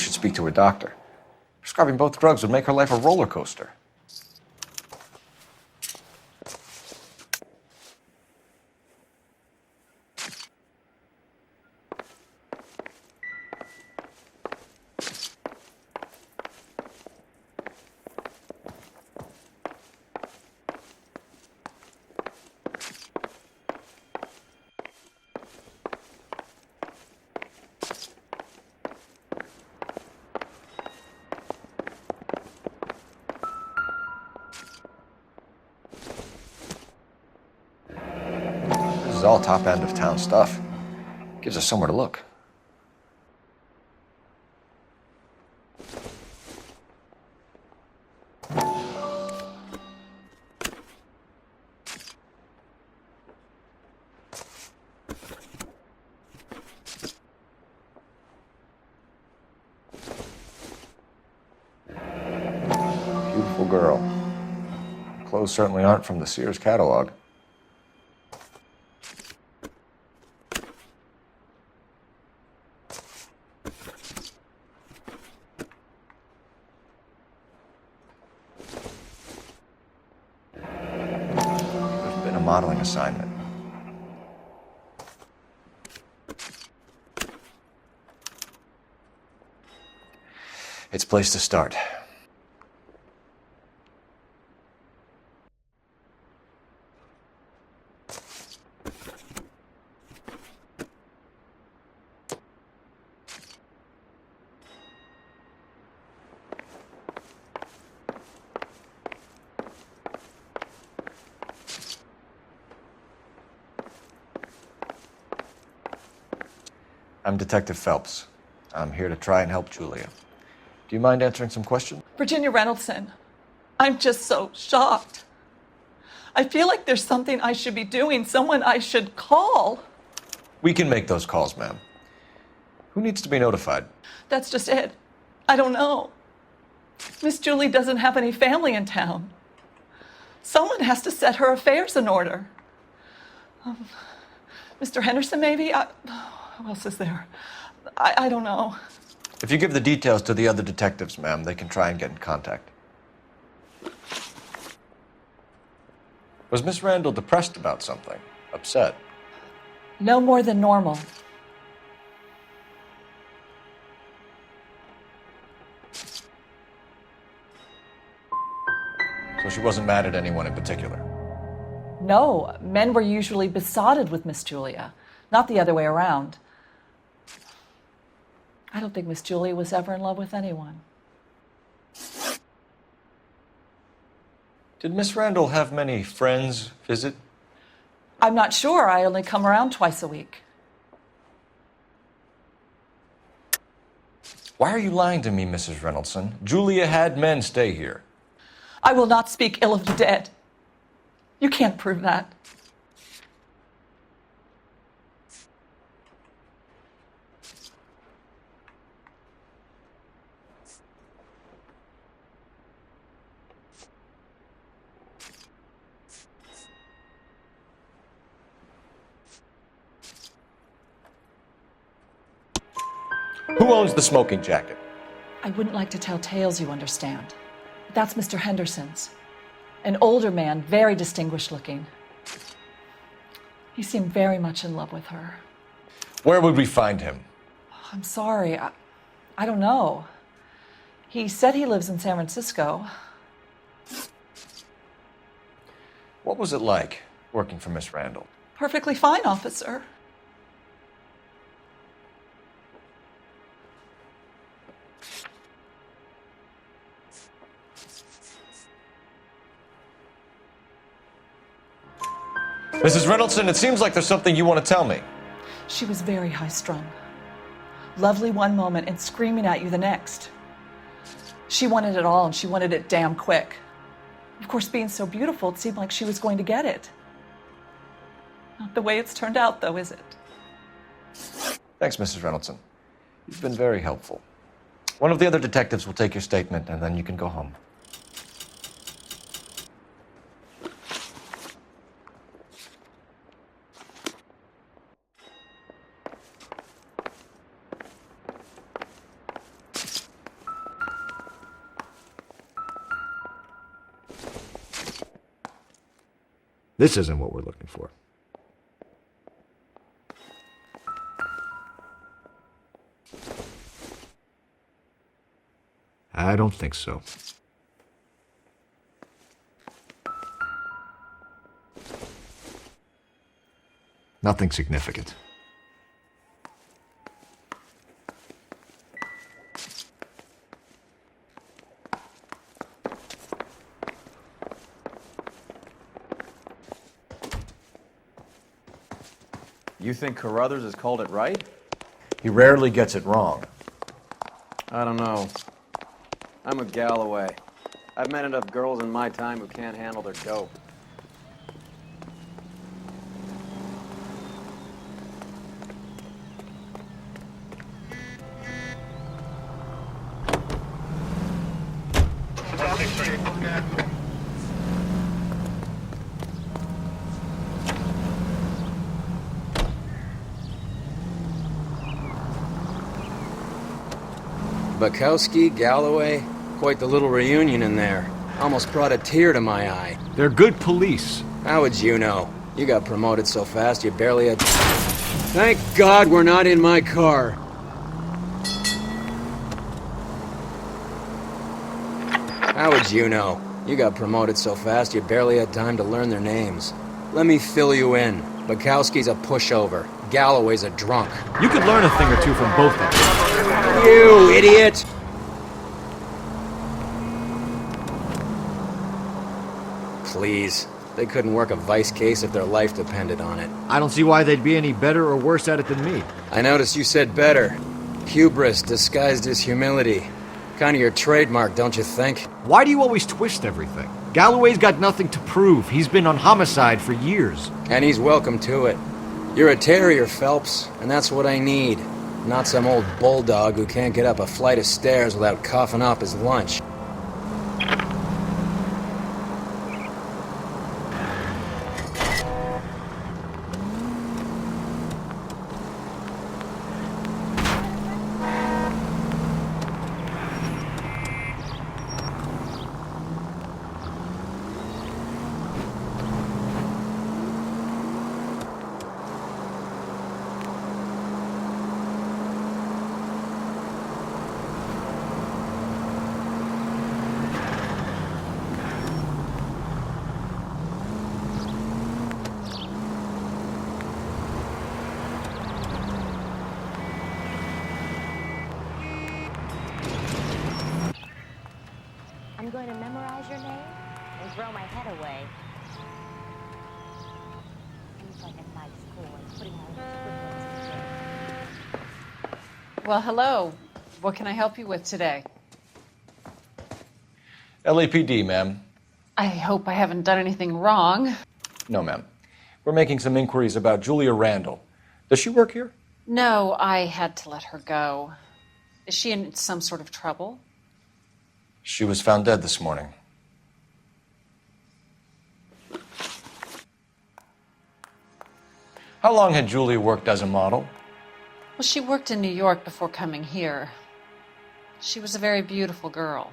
should speak to her doctor. Prescribing both drugs would make her life a roller coaster. This is all top end of town stuff. Gives us somewhere to look. Beautiful girl. Clothes certainly aren't from the Sears catalog. There's been a modeling assignment. It's a place to start. I'm Detective Phelps. I'm here to try and help Julia. Do you mind answering some questions? Virginia Reynoldson, I'm just so shocked. I feel like there's something I should be doing, someone I should call. We can make those calls, ma'am. Who needs to be notified? That's just it. I don't know. Miss Julie doesn't have any family in town. Someone has to set her affairs in order. Mr. Henderson, maybe? Who else is there? I don't know. If you give the details to the other detectives, ma'am, they can try and get in contact. Was Miss Randall depressed about something? Upset? No more than normal. So she wasn't mad at anyone in particular? No, men were usually besotted with Miss Julia, not the other way around. I don't think Miss Julia was ever in love with anyone. Did Miss Randall have many friends visit? I'm not sure. I only come around twice a week. Why are you lying to me, Mrs. Reynoldson? Julia had men stay here. I will not speak ill of the dead. You can't prove that. Who owns the smoking jacket? I wouldn't like to tell tales, you understand. But that's Mr. Henderson's. An older man, very distinguished looking. He seemed very much in love with her. Where would we find him? I'm sorry. I don't know. He said he lives in San Francisco. What was it like working for Miss Randall? Perfectly fine, officer. Mrs. Reynoldson, it seems like there's something you want to tell me. She was very high-strung. Lovely one moment and screaming at you the next. She wanted it all, and she wanted it damn quick. Of course, being so beautiful, it seemed like she was going to get it. Not the way it's turned out, though, is it? Thanks, Mrs. Reynoldson. You've been very helpful. One of the other detectives will take your statement, and then you can go home. This isn't what we're looking for. I don't think so. Nothing significant. You think Carruthers has called it right? He rarely gets it wrong. I don't know. I'm a Galloway. I've met enough girls in my time who can't handle their dope. Bukowski, Galloway, quite the little reunion in there. Almost brought a tear to my eye. They're good police. How would you know? You got promoted so fast you barely had... Thank God we're not in my car. How would you know? You got promoted so fast you barely had time to learn their names. Let me fill you in. Bukowski's a pushover. Galloway's a drunk. You could learn a thing or two from both of them. You idiot! Please. They couldn't work a vice case if their life depended on it. I don't see why they'd be any better or worse at it than me. I noticed you said better. Hubris disguised as humility. Kind of your trademark, don't you think? Why do you always twist everything? Galloway's got nothing to prove. He's been on homicide for years. And he's welcome to it. You're a terrier, Phelps, and that's what I need. Not some old bulldog who can't get up a flight of stairs without coughing up his lunch. I'm going to memorize your name and throw my head away. Seems like a nice boy, putting my scribblings in jail. Well, hello. What can I help you with today? LAPD, ma'am. I hope I haven't done anything wrong. No, ma'am. We're making some inquiries about Julia Randall. Does she work here? No, I had to let her go. Is she in some sort of trouble? She was found dead this morning. How long had Julia worked as a model? Well, she worked in New York before coming here. She was a very beautiful girl.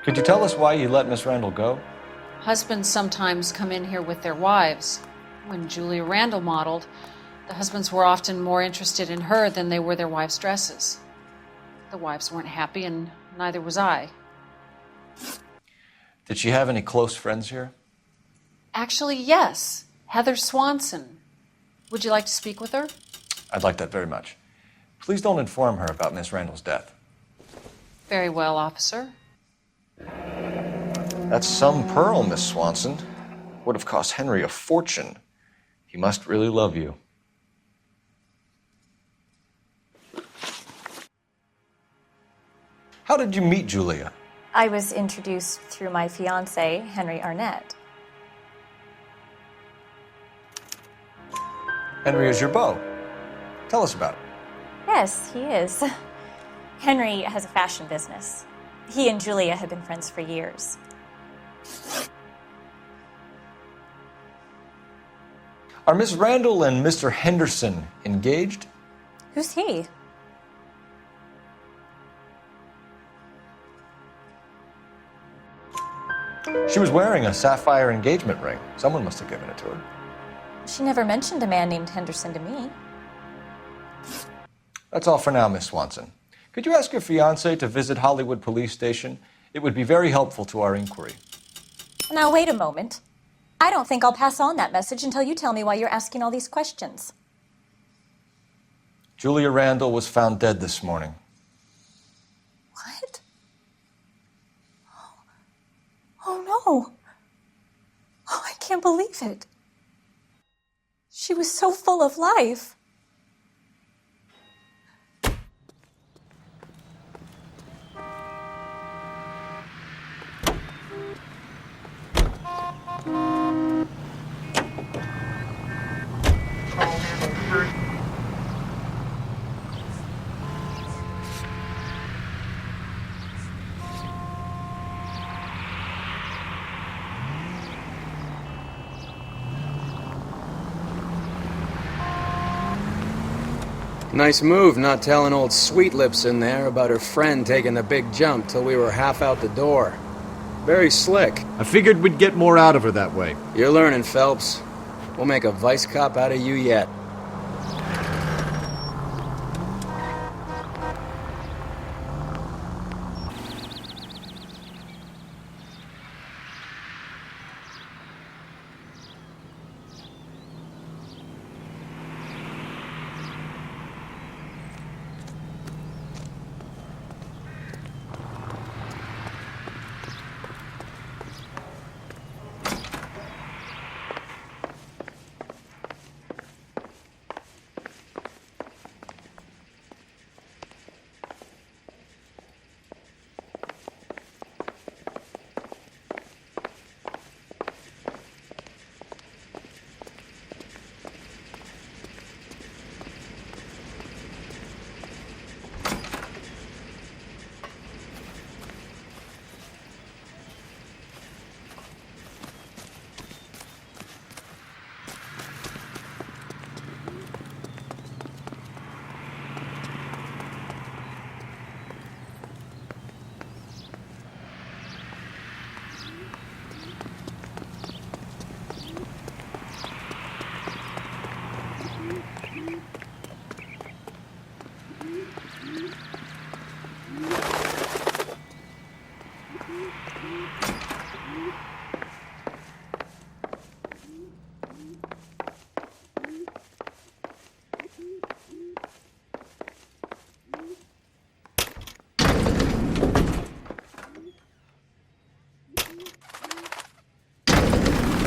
Could you tell us why you let Miss Randall go? Husbands sometimes come in here with their wives. When Julia Randall modeled, the husbands were often more interested in her than they were their wives' dresses. The wives weren't happy, and neither was I. Did she have any close friends here? Actually, yes. Heather Swanson. Would you like to speak with her? I'd like that very much. Please don't inform her about Miss Randall's death. Very well, officer. That's some pearl, Miss Swanson. Would have cost Henry a fortune. He must really love you. How did you meet Julia? I was introduced through my fiance, Henry Arnett. Henry is your beau. Tell us about it. Yes, he is. Henry has a fashion business. He and Julia have been friends for years. Are Miss Randall and Mr. Henderson engaged? Who's he? She was wearing a sapphire engagement ring. Someone must have given it to her. She never mentioned a man named Henderson to me. That's all for now, Miss Swanson. Could you ask your fiancé to visit Hollywood Police Station? It would be very helpful to our inquiry. Now, wait a moment. I don't think I'll pass on that message until you tell me why you're asking all these questions. Julia Randall was found dead this morning. What? Oh, no. Oh, I can't believe it. She was so full of life. Nice move not telling old Sweet Lips in there about her friend taking the big jump till we were half out the door. Very slick. I figured we'd get more out of her that way. You're learning, Phelps. We'll make a vice cop out of you yet.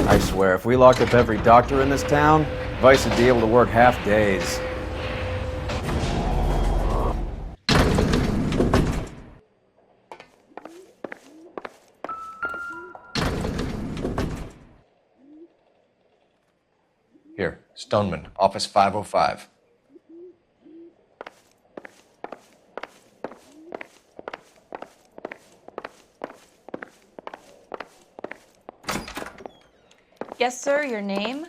I swear, if we locked up every doctor in this town, Vice would be able to work half days. Here, Stoneman, office 505. Yes, sir, your name?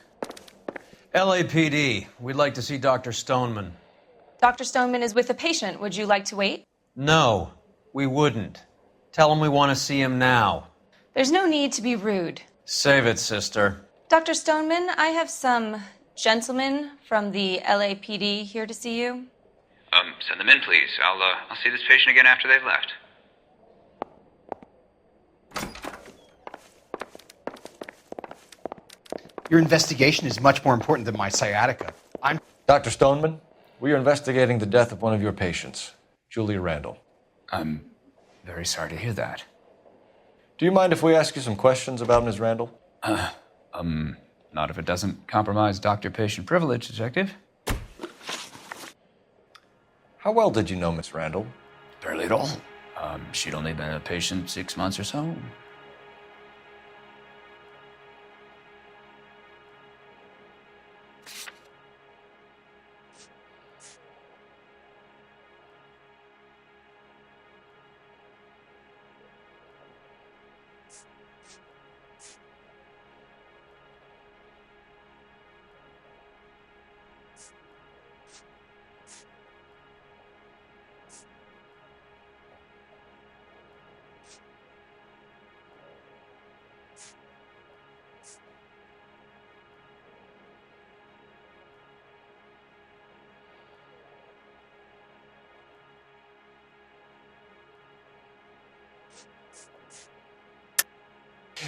LAPD. We'd like to see Dr. Stoneman. Dr. Stoneman is with a patient. Would you like to wait? No, we wouldn't. Tell him we want to see him now. There's no need to be rude. Save it, sister. Dr. Stoneman, I have some gentlemen from the LAPD here to see you. Send them in, please. I'll see this patient again after they've left. Your investigation is much more important than my sciatica. Dr. Stoneman, we are investigating the death of one of your patients, Julia Randall. I'm very sorry to hear that. Do you mind if we ask you some questions about Ms. Randall? Not if it doesn't compromise doctor-patient privilege, Detective. How well did you know Miss Randall? Barely at all. She'd only been a patient 6 months or so.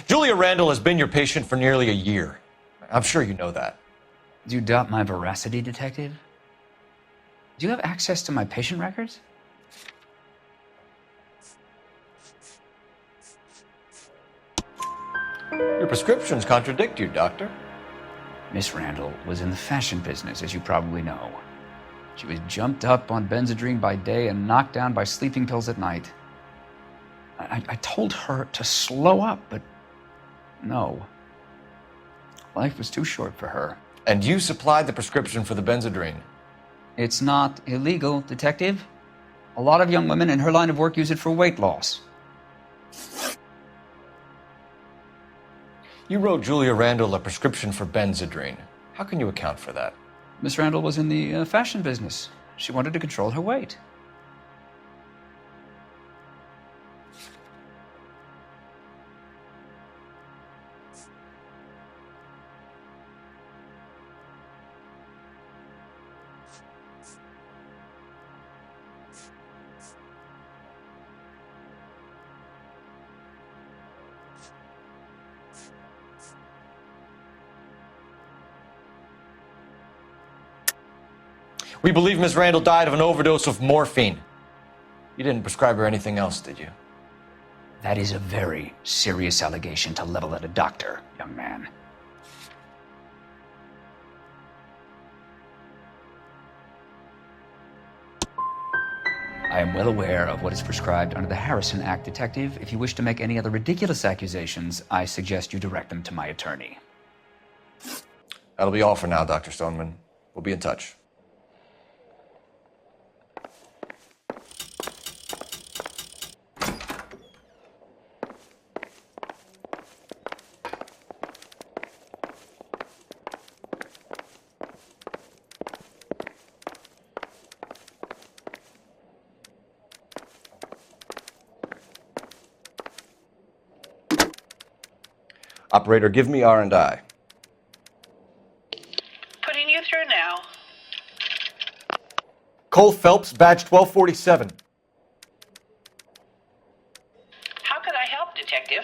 Julia Randall has been your patient for nearly a year. I'm sure you know that. Do you doubt my veracity, Detective? Do you have access to my patient records? Your prescriptions contradict you, Doctor. Miss Randall was in the fashion business, as you probably know. She was jumped up on Benzedrine by day and knocked down by sleeping pills at night. I told her to slow up, but no. Life was too short for her. And you supplied the prescription for the Benzedrine. It's not illegal, Detective. A lot of young women in her line of work use it for weight loss. You wrote Julia Randall a prescription for Benzedrine. How can you account for that? Miss Randall was in the fashion business. She wanted to control her weight. We believe Miss Randall died of an overdose of morphine. You didn't prescribe her anything else, did you? That is a very serious allegation to level at a doctor, young man. I am well aware of what is prescribed under the Harrison Act, Detective. If you wish to make any other ridiculous accusations, I suggest you direct them to my attorney. That'll be all for now, Dr. Stoneman. We'll be in touch. Operator, give me R&I. Putting you through now. Cole Phelps, badge 1247. How could I help, Detective?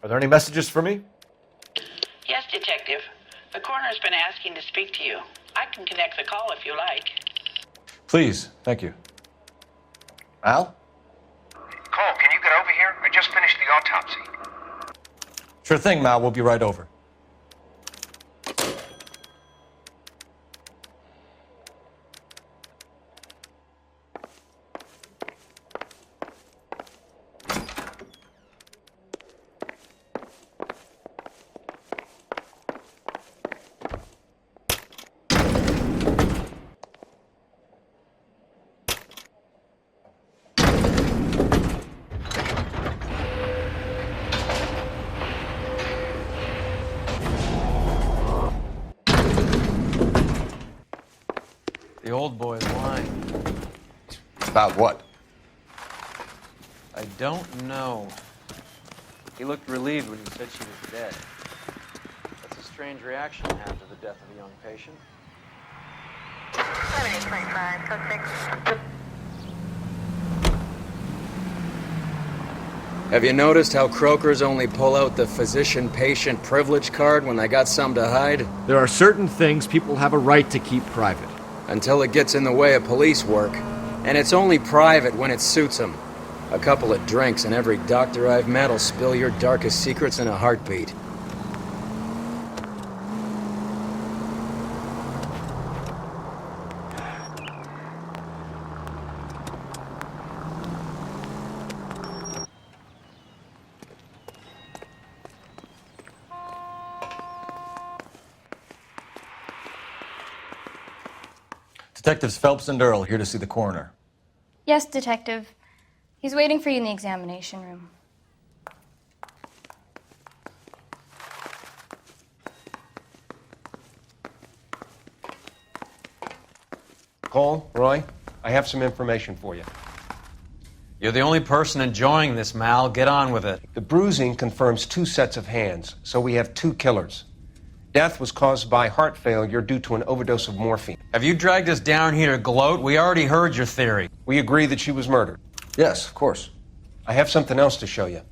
Are there any messages for me? Yes, Detective. The coroner's been asking to speak to you. I can connect the call if you like. Please, thank you. Al? Cole, can you get over here? I just finished the autopsy. Sure thing, Mal. We'll be right over. The old boy's lying. About what? I don't know. He looked relieved when you said she was dead. That's a strange reaction to have to the death of a young patient. 7825, code 6. Have you noticed how croakers only pull out the physician-patient privilege card when they got something to hide? There are certain things people have a right to keep private. Until it gets in the way of police work. And it's only private when it suits them. A couple of drinks and every doctor I've met will spill your darkest secrets in a heartbeat. Detectives Phelps and Earl here to see the coroner. Yes, Detective. He's waiting for you in the examination room. Cole, Roy, I have some information for you. You're the only person enjoying this, Mal. Get on with it. The bruising confirms 2 sets of hands, so we have 2 killers. Death was caused by heart failure due to an overdose of morphine. Have you dragged us down here to gloat? We already heard your theory. We agree that she was murdered. Yes, of course. I have something else to show you.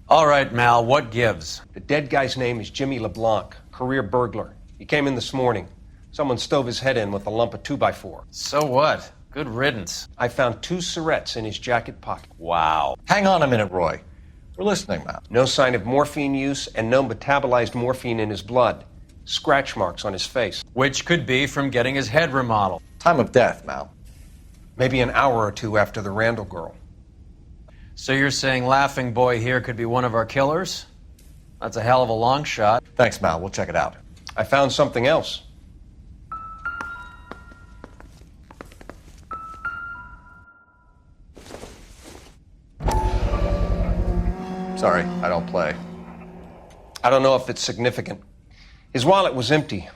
All right, Mal, what gives? The dead guy's name is Jimmy LeBlanc, career burglar. He came in this morning. Someone stove his head in with a lump of 2x4. So what? Good riddance. I found 2 cigarettes in his jacket pocket. Wow. Hang on a minute, Roy. We're listening now. No sign of morphine use and no metabolized morphine in his blood. Scratch marks on his face. Which could be from getting his head remodeled. Time of death, Mal. Maybe an hour or two after the Randall girl. So you're saying Laughing Boy here could be one of our killers? That's a hell of a long shot. Thanks, Mal. We'll check it out. I found something else. Sorry, I don't play. I don't know if it's significant. His wallet was empty.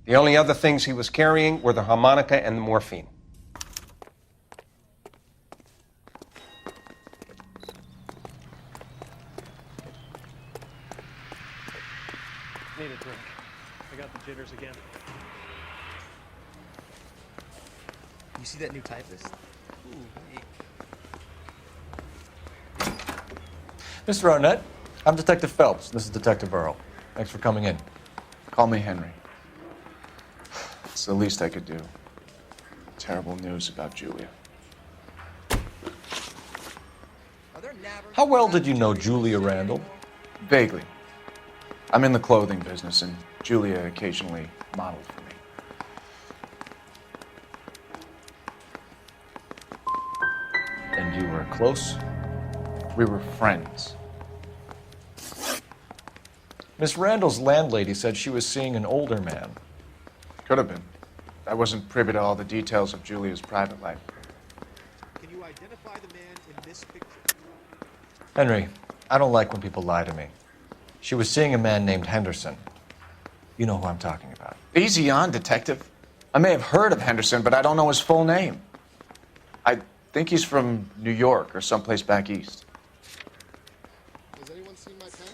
The only other things he was carrying were the harmonica and the morphine. Need a drink. I got the jitters again. You see that new typist? Ooh, hey. Mr. Arnett, I'm Detective Phelps. This is Detective Earl. Thanks for coming in. Call me Henry. It's the least I could do. Terrible news about Julia. How well did you know Julia Randall? Vaguely. I'm in the clothing business, and Julia occasionally modeled for me. And you were close? We were friends. Miss Randall's landlady said she was seeing an older man. Could have been. I wasn't privy to all the details of Julia's private life. Can you identify the man in this picture? Henry, I don't like when people lie to me. She was seeing a man named Henderson. You know who I'm talking about. Easy on, Detective. I may have heard of Henderson, but I don't know his full name. I think he's from New York or someplace back east. Has anyone seen my pen?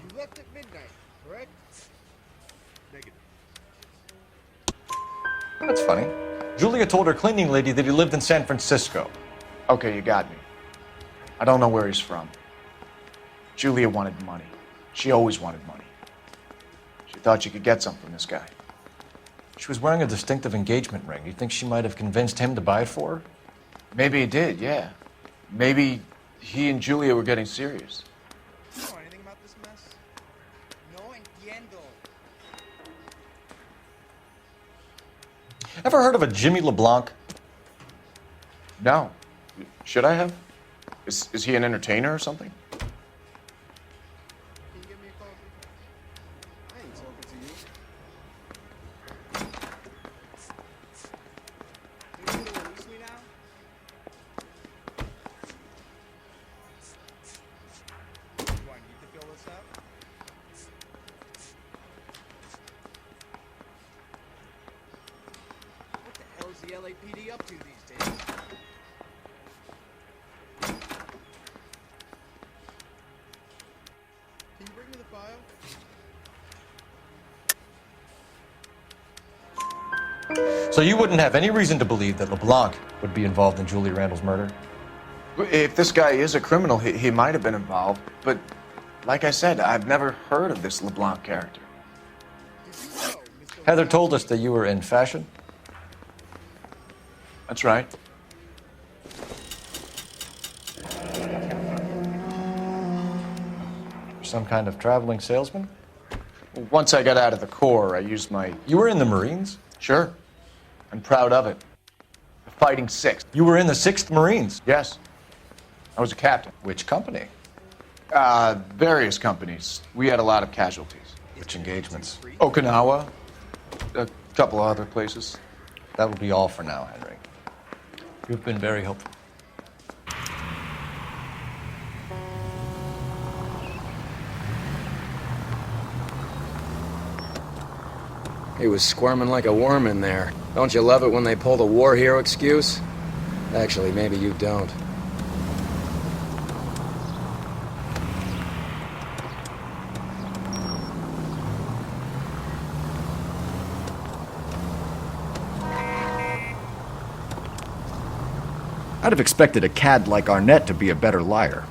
You left at midnight, correct? Negative. That's funny. Julia told her cleaning lady that he lived in San Francisco. Okay, you got me. I don't know where he's from. Julia wanted money. She always wanted money. She thought she could get some from this guy. She was wearing a distinctive engagement ring. You think she might have convinced him to buy it for her? Maybe he did, yeah. Maybe he and Julia were getting serious. You know anything about this mess? No entiendo. Ever heard of a Jimmy LeBlanc? No. Should I have? Is he an entertainer or something? Can you give me a coffee? I ain't talking to you. You gonna release me now? Do I need to fill this out? What the hell is the LAPD up to these days? Can you bring me the file? So you wouldn't have any reason to believe that LeBlanc would be involved in Julia Randall's murder? If this guy is a criminal, he might have been involved. But like I said, I've never heard of this LeBlanc character. Heather told us that you were in fashion. That's right. Some kind of traveling salesman? Once I got out of the Corps, I used my... You were in the Marines? Sure. I'm proud of it. The Fighting Sixth. You were in the 6th Marines? Yes. I was a captain. Which company? Various companies. We had a lot of casualties. Which engagements? Okinawa. A couple of other places. That will be all for now, Henry. You've been very helpful. He was squirming like a worm in there. Don't you love it when they pull the war hero excuse? Actually, maybe you don't. I'd have expected a cad like Arnett to be a better liar.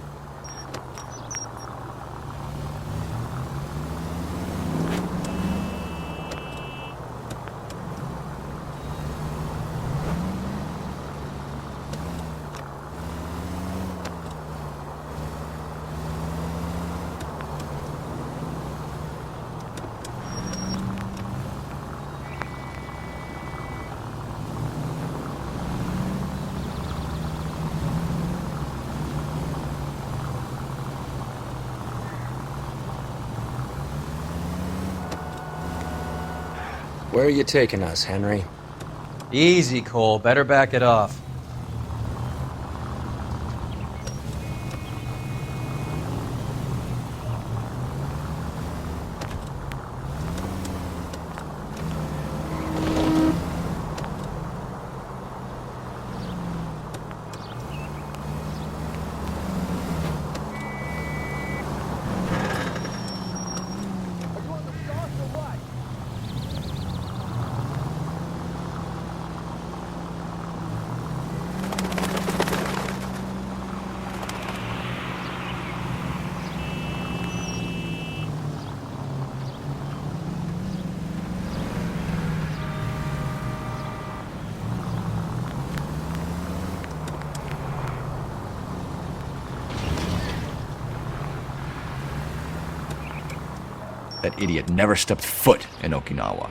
Where are you taking us, Henry? Easy, Cole. Better back it off. That idiot never stepped foot in Okinawa.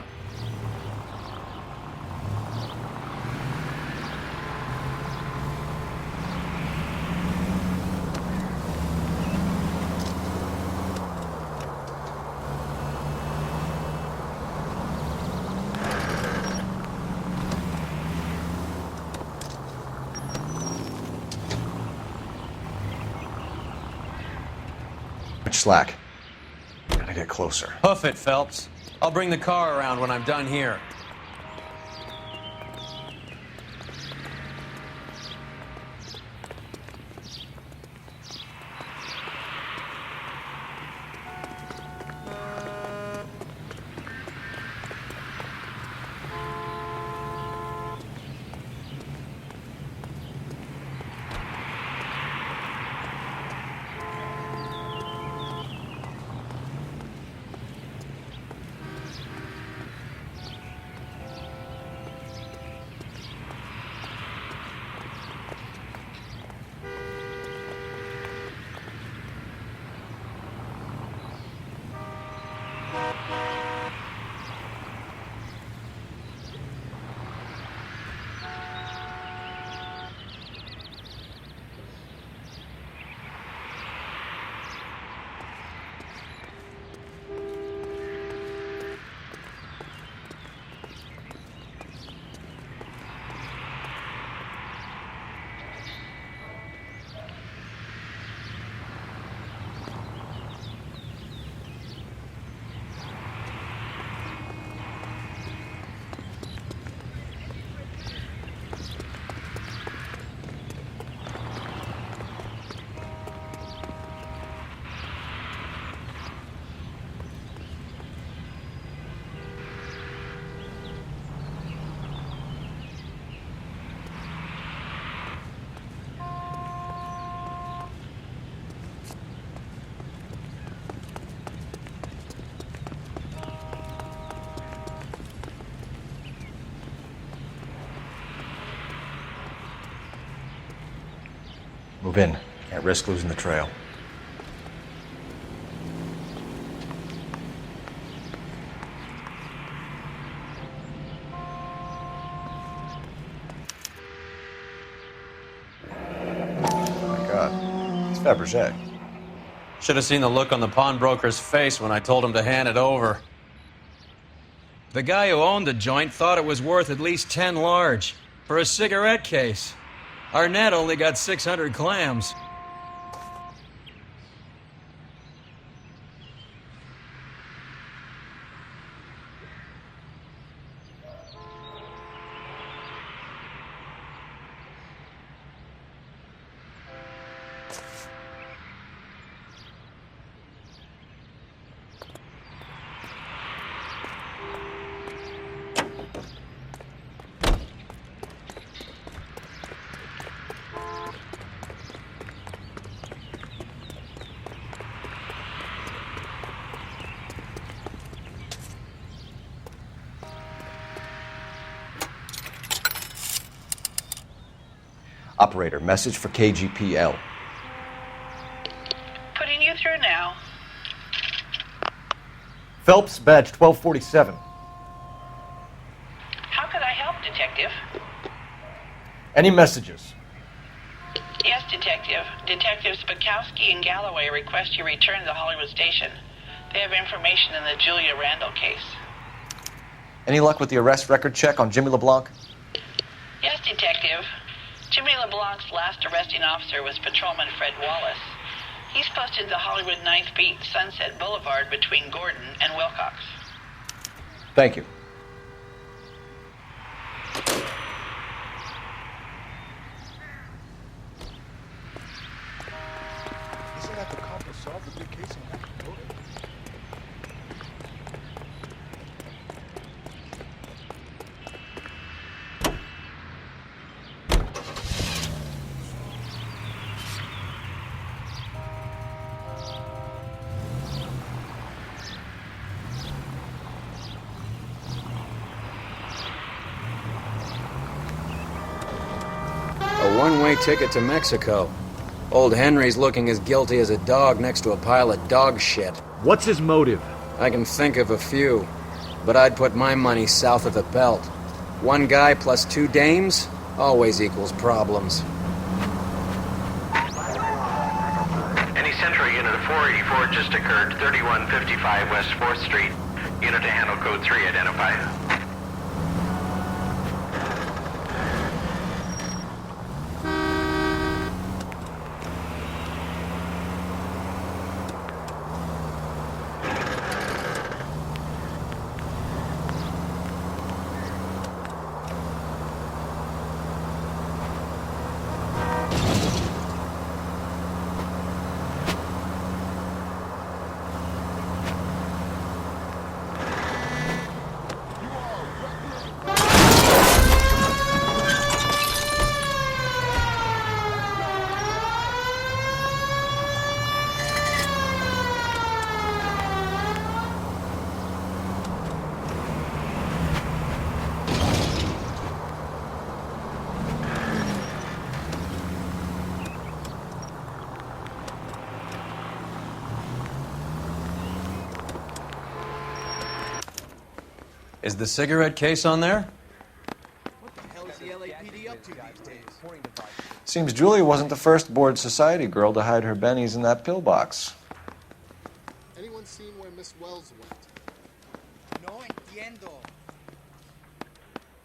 Much slack. Gotta get closer. Hoof it, Phelps. I'll bring the car around when I'm done here. Move in. Can't risk losing the trail. Oh my God. It's Fabergé. Should have seen the look on the pawnbroker's face when I told him to hand it over. The guy who owned the joint thought it was worth at least 10 large for a cigarette case. Arnett only got 600 clams. Operator, message for KGPL. Putting you through now. Phelps, badge 1247. How could I help, Detective? Any messages? Yes, Detective. Detectives Bukowski and Galloway request you return to the Hollywood station. They have information in the Julia Randall case. Any luck with the arrest record check on Jimmy LeBlanc? Yes, Detective. Jimmy LeBlanc's last arresting officer was Patrolman Fred Wallace. He's posted the Hollywood 9th Beat, Sunset Boulevard between Gordon and Wilcox. Thank you. Isn't that the cop who solved the big case and had to vote it? A one-way ticket to Mexico. Old Henry's looking as guilty as a dog next to a pile of dog shit. What's his motive? I can think of a few, but I'd put my money south of the belt. One guy plus two dames always equals problems. Any Central Unit of 484 just occurred, 3155 West 4th Street. Unit to handle code 3 identified. Is the cigarette case on there? What the hell is the LAPD up to these days? Seems Julia wasn't the first bored society girl to hide her bennies in that pillbox. Anyone seen where Miss Wells went? No entiendo.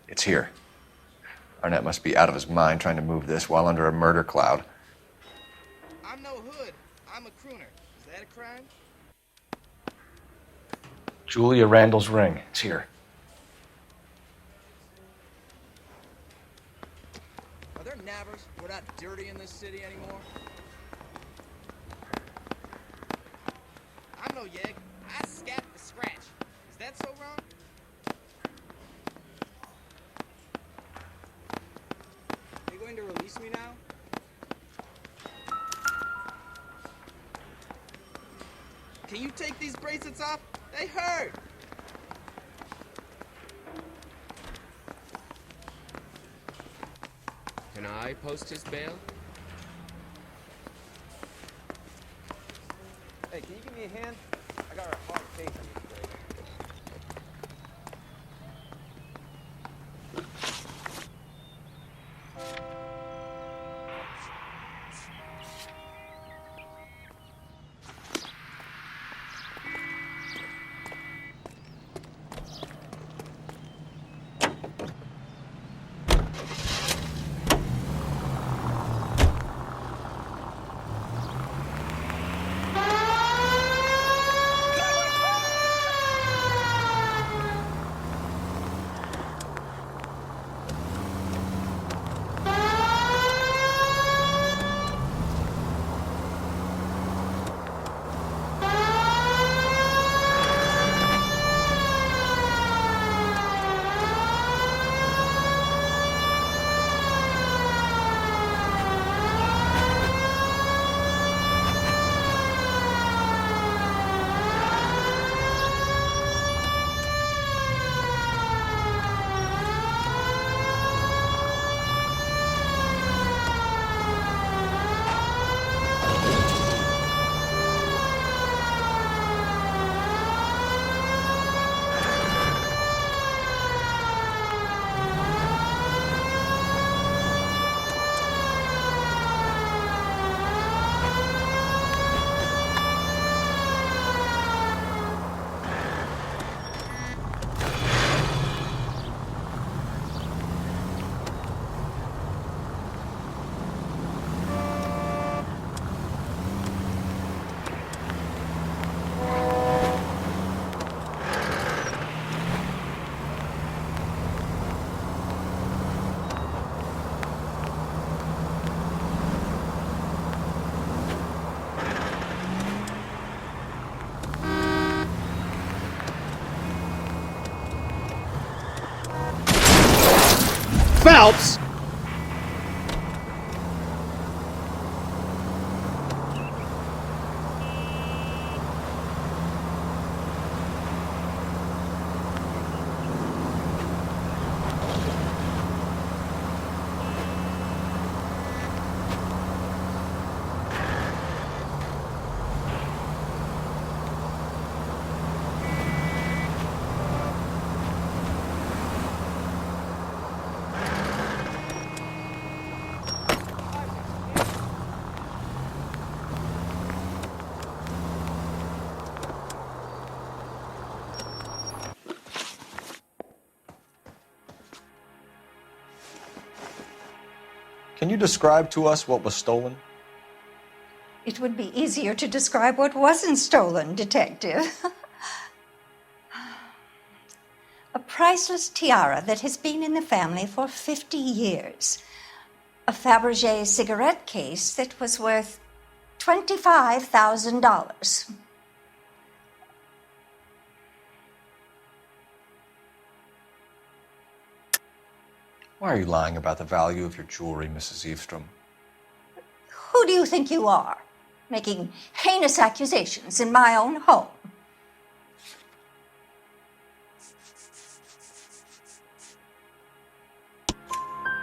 It's here. Arnett must be out of his mind trying to move this while under a murder cloud. I'm no hood. I'm a crooner. Is that a crime? Julia Randall's ring. It's here. Are there nabbers? We're not dirty in this city anymore. I'm no yeg. I scat the scratch. Is that so wrong? Are you going to release me now? Can you take these bracelets off? They hurt! Can I post his bail? Hey, can you give me a hand? I got a hard case on this today. Phelps! Can you describe to us what was stolen? It would be easier to describe what wasn't stolen, Detective. A priceless tiara that has been in the family for 50 years. A Fabergé cigarette case that was worth $25,000. Why are you lying about the value of your jewelry, Mrs. Eavestrom? Who do you think you are, making heinous accusations in my own home?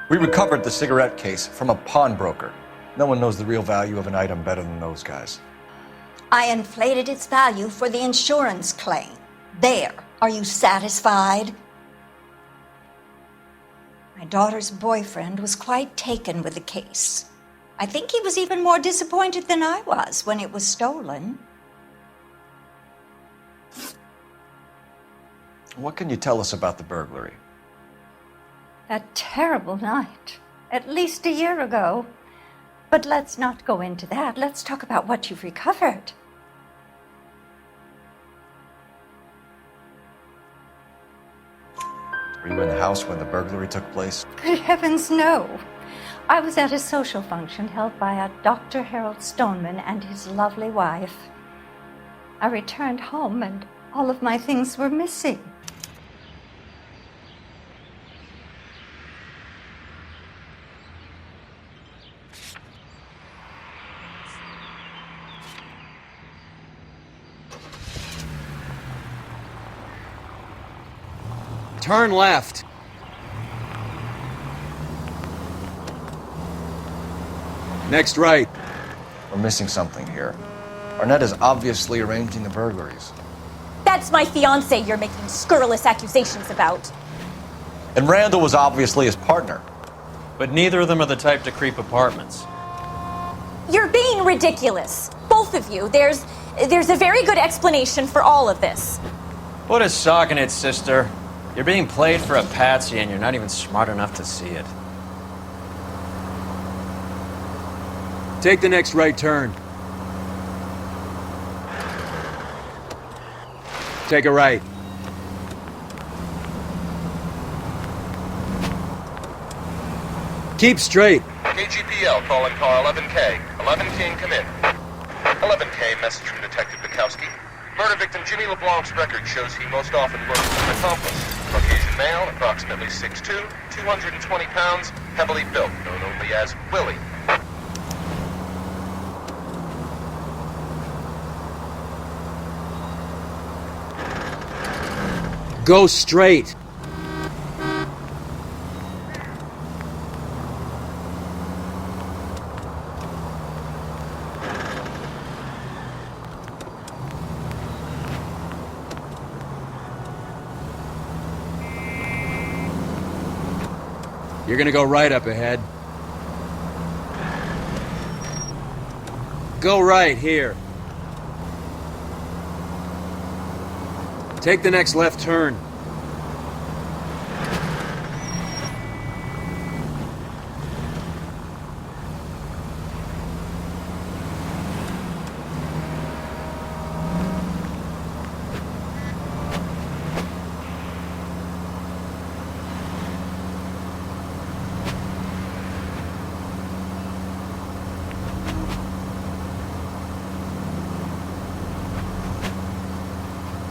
We recovered the cigarette case from a pawnbroker. No one knows the real value of an item better than those guys. I inflated its value for the insurance claim. There. Are you satisfied? My daughter's boyfriend was quite taken with the case. I think he was even more disappointed than I was when it was stolen. What can you tell us about the burglary? That terrible night, at least a year ago. But let's not go into that. Let's talk about what you've recovered. Were you in the house when the burglary took place? Good heavens, no. I was at a social function held by a Dr. Harold Stoneman and his lovely wife. I returned home and all of my things were missing. Turn left. Next right. We're missing something here. Arnett is obviously arranging the burglaries. That's my fiance you're making scurrilous accusations about. And Randall was obviously his partner. But neither of them are the type to creep apartments. You're being ridiculous. Both of you. There's a very good explanation for all of this. Put a sock in it, sister. You're being played for a patsy and you're not even smart enough to see it. Take the next right turn. Take a right. Keep straight. KGPL calling car 11K. 11K, come in. 11K, message from Detective Bukowski. Murder victim Jimmy LeBlanc's record shows he most often works with an accomplice. Caucasian male, approximately 6'2", 220 pounds, heavily built, known only as Willie. Go straight. You're gonna go right up ahead. Go right here. Take the next left turn.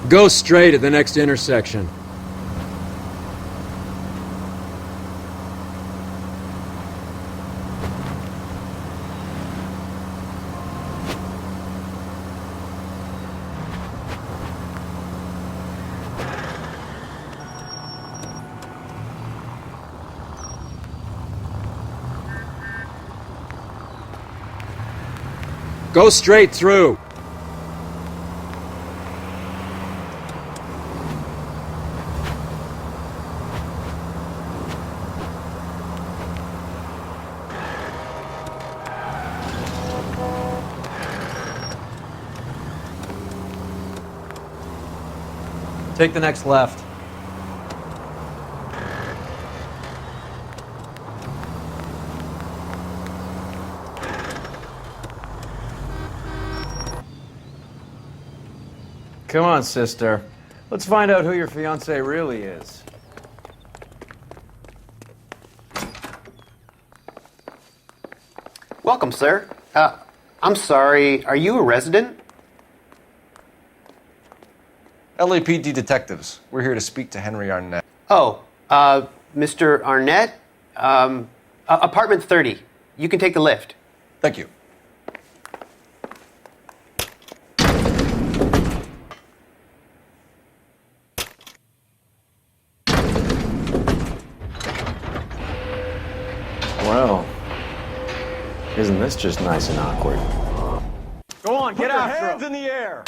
Go straight at the next intersection. Go straight through. Take the next left. Come on, sister. Let's find out who your fiance really is. Welcome, sir. I'm sorry, are you a resident? LAPD detectives. We're here to speak to Henry Arnett. Oh, Mr. Arnett? Apartment 30. You can take the lift. Thank you. Well, isn't this just nice and awkward? Go on, get after him. hands in the air.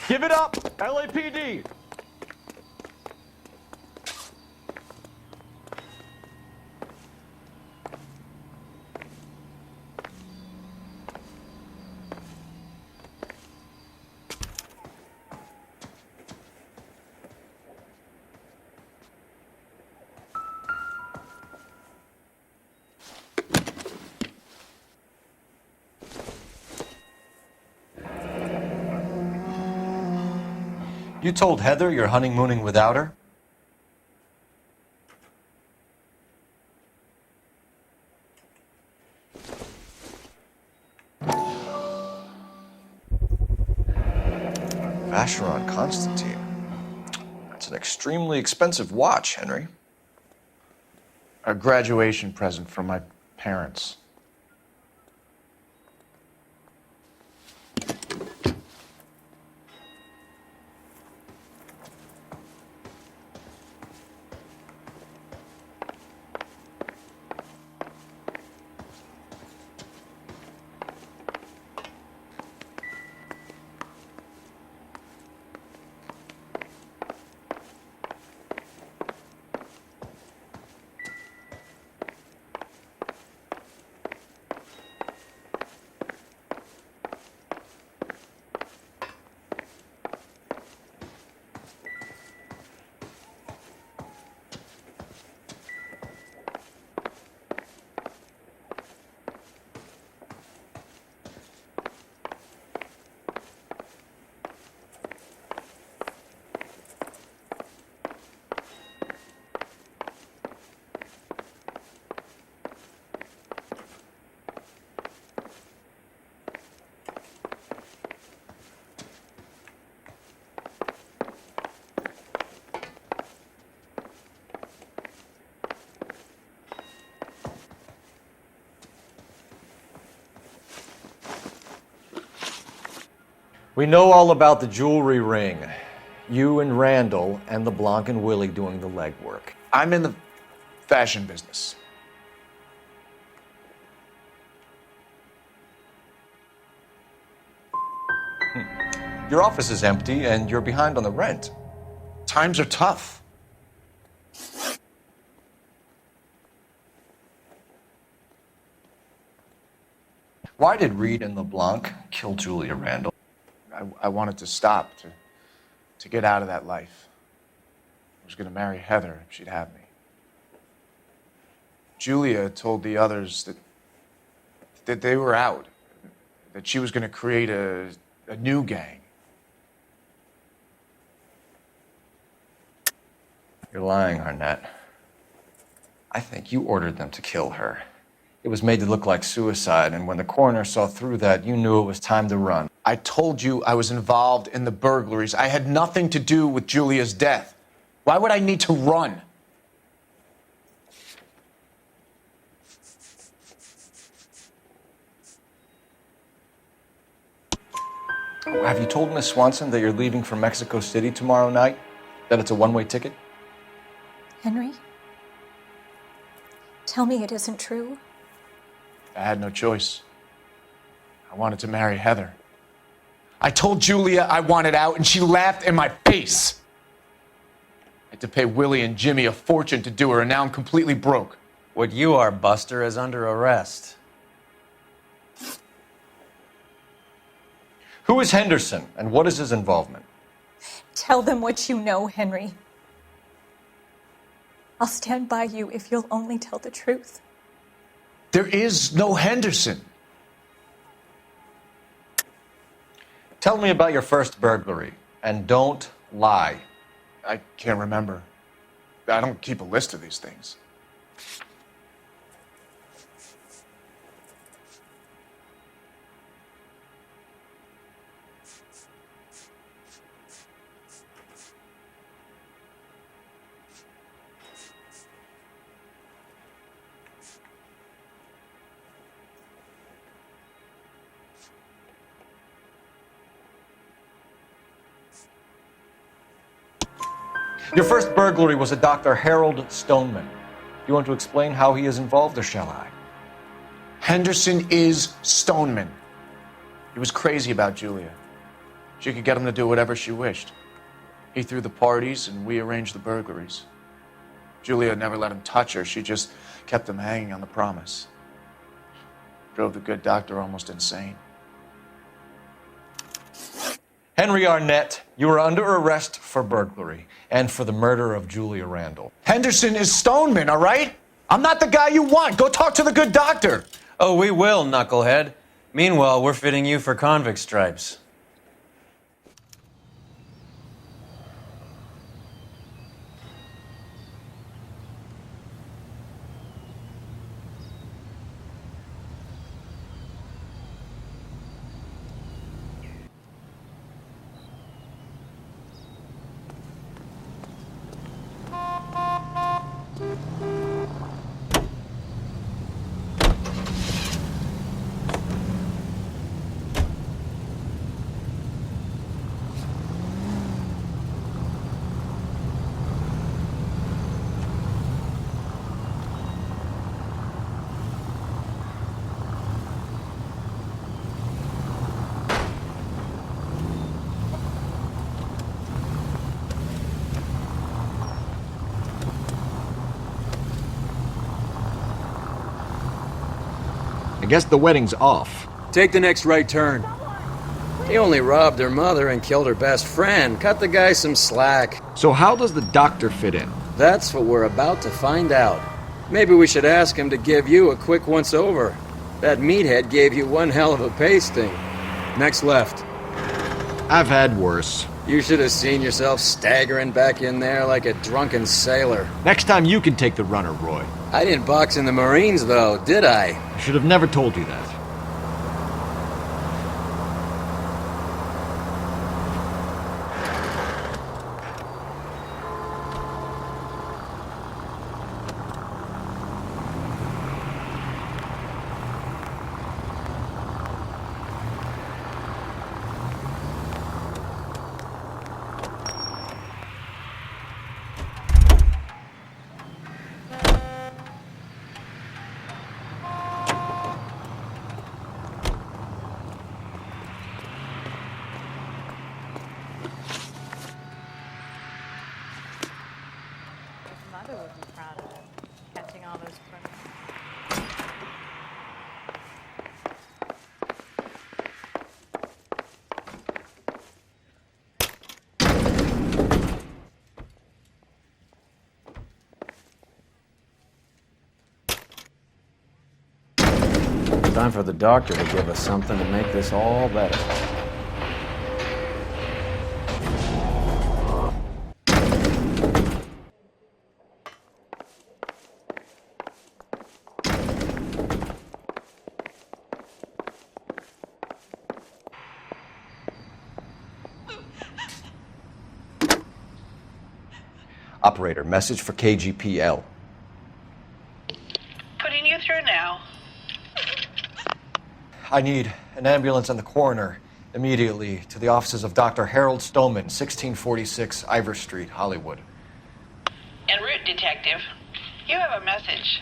Give it up, LAPD. You told Heather you're honeymooning without her? Vacheron Constantine. That's an extremely expensive watch, Henry. A graduation present from my parents. We know all about the jewelry ring. You and Randall and LeBlanc and Willie doing the legwork. I'm in the fashion business. Your office is empty and you're behind on the rent. Times are tough. Why did Reed and LeBlanc kill Julia Randall? I wanted to stop, to get out of that life. I was going to marry Heather if she'd have me. Julia told the others that they were out, that she was going to create a new gang. You're lying, Arnett. I think you ordered them to kill her. It was made to look like suicide, and when the coroner saw through that, you knew it was time to run. I told you I was involved in the burglaries. I had nothing to do with Julia's death. Why would I need to run? Have you told Miss Swanson that you're leaving for Mexico City tomorrow night? That it's a one-way ticket? Henry? Tell me it isn't true. I had no choice. I wanted to marry Heather. I told Julia I wanted out, and she laughed in my face. I had to pay Willie and Jimmy a fortune to do her, and now I'm completely broke. What you are, Buster, is under arrest. Who is Henderson, and what is his involvement? Tell them what you know, Henry. I'll stand by you if you'll only tell the truth. There is no Henderson. Tell me about your first burglary, and don't lie. I can't remember. I don't keep a list of these things. Your first burglary was a Dr. Harold Stoneman. You want to explain how he is involved, or shall I? Henderson is Stoneman. He was crazy about Julia. She could get him to do whatever she wished. He threw the parties, and we arranged the burglaries. Julia never let him touch her. She just kept him hanging on the promise. Drove the good doctor almost insane. Henry Arnett, you are under arrest for burglary and for the murder of Julia Randall. Henderson is Stoneman, all right? I'm not the guy you want. Go talk to the good doctor. Oh, we will, knucklehead. Meanwhile, we're fitting you for convict stripes. I guess the wedding's off. Take the next right turn. He only robbed her mother and killed her best friend. Cut the guy some slack. So how does the doctor fit in? That's what we're about to find out. Maybe we should ask him to give you a quick once-over. That meathead gave you one hell of a pasting. Next left. I've had worse. You should have seen yourself staggering back in there like a drunken sailor. Next time you can take the runner, Roy. I didn't box in the Marines, though, did I? I should have never told you that. Mother would be proud of him, catching all those criminals. Time for the doctor to give us something to make this all better. Operator, message for KGPL. Putting you through now. I need an ambulance and the coroner Immediately to the offices of Dr. Harold Stoneman, 1646 Ivor Street, Hollywood. En route, Detective. You have a message.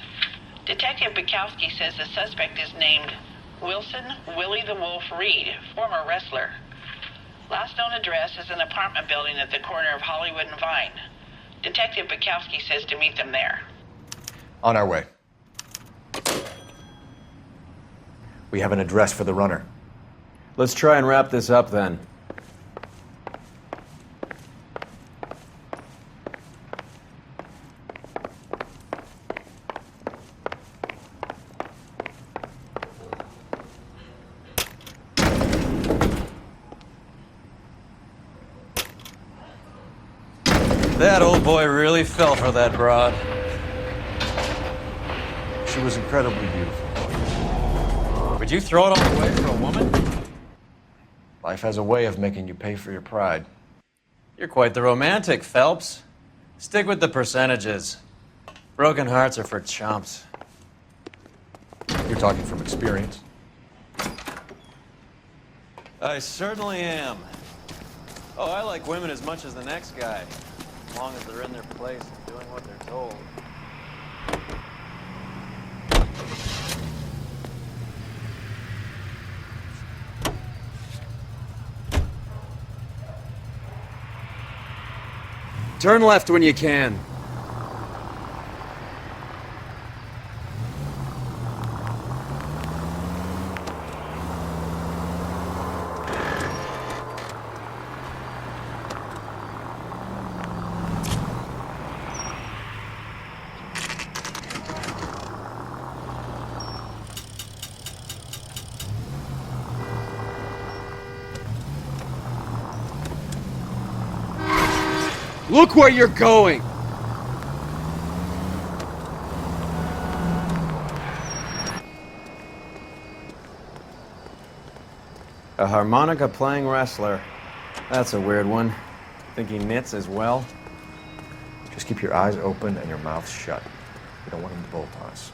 Detective Bukowski says the suspect is named Wilson Willie the Wolf Reed, former wrestler. Last known address is an apartment building at the corner of Hollywood and Vine. Detective Bukowski says to meet them there. On our way. We have an address for the runner. Let's try and wrap this up then. That old boy really fell for that broad. She was incredibly beautiful. Would you throw it all away for a woman? Life has a way of making you pay for your pride. You're quite the romantic, Phelps. Stick with the percentages. Broken hearts are for chumps. You're talking from experience. I certainly am. Oh, I like women as much as the next guy. As long as they're in their place and doing what they're told. Turn left when you can. Look where you're going! A harmonica-playing wrestler. That's a weird one. Think he knits as well? Just keep your eyes open and your mouth shut. We don't want him to bolt on us.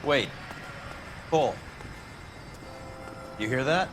Wait. Pull. You hear that?